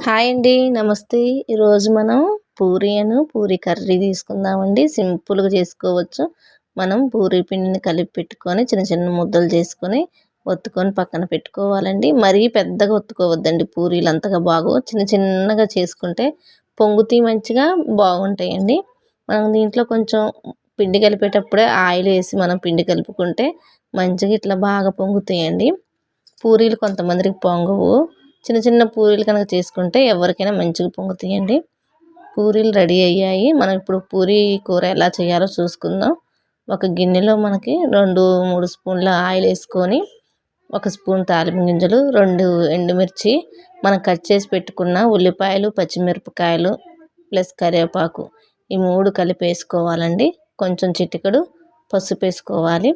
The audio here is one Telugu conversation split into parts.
హాయ్ అండి. నమస్తే. ఈరోజు మనం పూరీ కర్రీ తీసుకుందామండి. సింపుల్‌గా చేసుకోవచ్చు. మనం పూరీ పిండిని కలిపి పెట్టుకొని చిన్న చిన్న ముద్దలు చేసుకొని ఒత్తుకొని పక్కన పెట్టుకోవాలండి. మరీ పెద్దగా ఒత్తుకోవద్దండి, పూరీలు అంతగా బాగోవు. చిన్న చిన్నగా చేసుకుంటే పొంగుతాయి, మంచిగా బాగుంటాయండి. మనం దీంట్లో కొంచెం పిండి కలిపేటప్పుడే ఆయిల్ వేసి మనం పిండి కలుపుకుంటే మంచిగా ఇట్లా బాగా పొంగుతాయండి. పూరీలు కొంతమందికి పొంగవు. చిన్న చిన్న పూరీలు కనుక చేసుకుంటే ఎవరికైనా మంచిగా పొంగుతాయండి. పూరీలు రెడీ అయ్యాయి. మనం ఇప్పుడు పూరీ కూర ఎలా చేయాలో చూసుకుందాం. ఒక గిన్నెలో మనకి 2, 3 స్పూన్ల ఆయిల్ వేసుకొని, ఒక స్పూన్ తాలింపు గింజలు, 2 ఎండుమిర్చి, మనం కట్ చేసి పెట్టుకున్న ఉల్లిపాయలు, పచ్చిమిరపకాయలు ప్లస్ కరివేపాకు, ఈ 3 కలిపి వేసుకోవాలండి. కొంచెం చిటికెడు పసుపు వేసుకోవాలి.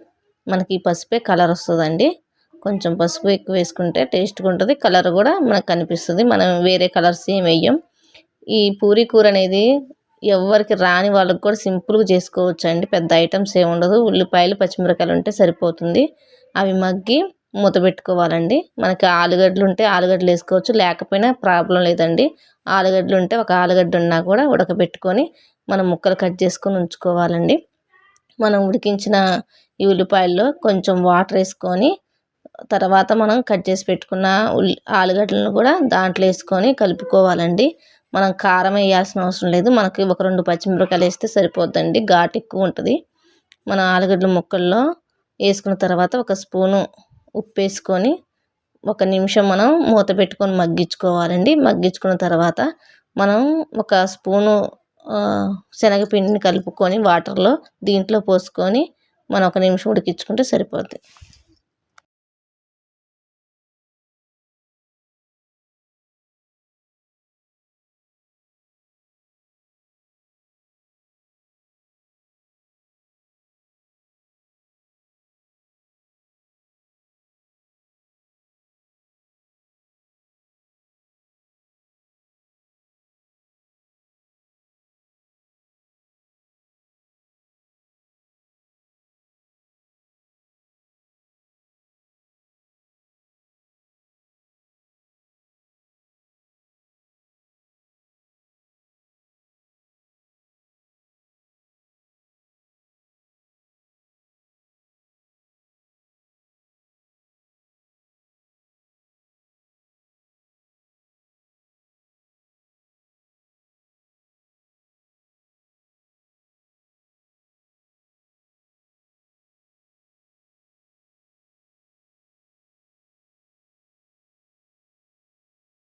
మనకి ఈ పసుపే కలర్ వస్తుందండి. కొంచెం పసుపు ఎక్కువ వేసుకుంటే టేస్ట్గా ఉంటుంది, కలర్ కూడా మనకు కనిపిస్తుంది. మనం వేరే కలర్స్ ఏం వేయం. ఈ పూరీ కూర అనేది ఎవరికి రాని వాళ్ళకి కూడా సింపుల్గా చేసుకోవచ్చు అండి. పెద్ద ఐటమ్స్ ఏమి ఉండదు. ఉల్లిపాయలు, పచ్చిమిరపకాయలు ఉంటే సరిపోతుంది. అవి మగ్గి మూత పెట్టుకోవాలండి. మనకి ఆలుగడ్డలు ఉంటే ఆలుగడ్డలు వేసుకోవచ్చు, లేకపోయినా ప్రాబ్లం లేదండి. ఆలుగడ్డలు ఉంటే ఒక ఆలుగడ్డ ఉన్నా కూడా ఉడకబెట్టుకొని మనం ముక్కలు కట్ చేసుకొని ఉంచుకోవాలండి. మనం ఉడికించిన ఈ ఉల్లిపాయల్లో కొంచెం వాటర్ వేసుకొని, తర్వాత మనం కట్ చేసి పెట్టుకున్న ఆలుగడ్డలను కూడా దాంట్లో వేసుకొని కలుపుకోవాలండి. మనం కారం వేయాల్సిన అవసరం లేదు. మనకి ఒక 2 పచ్చిమిరపకాయలు వేస్తే సరిపోద్దండి, ఘాటు ఎక్కువ ఉంటుంది. మన ఆలుగడ్డల ముక్కల్లో వేసుకున్న తర్వాత ఒక స్పూను ఉప్పు వేసుకొని ఒక నిమిషం మనం మూత పెట్టుకొని మగ్గించుకోవాలండి. మగ్గించుకున్న తర్వాత మనం ఒక స్పూను శనగపిండిని కలుపుకొని వాటర్లో దీంట్లో పోసుకొని మనం ఒక నిమిషం ఉడికించుకుంటే సరిపోద్ది.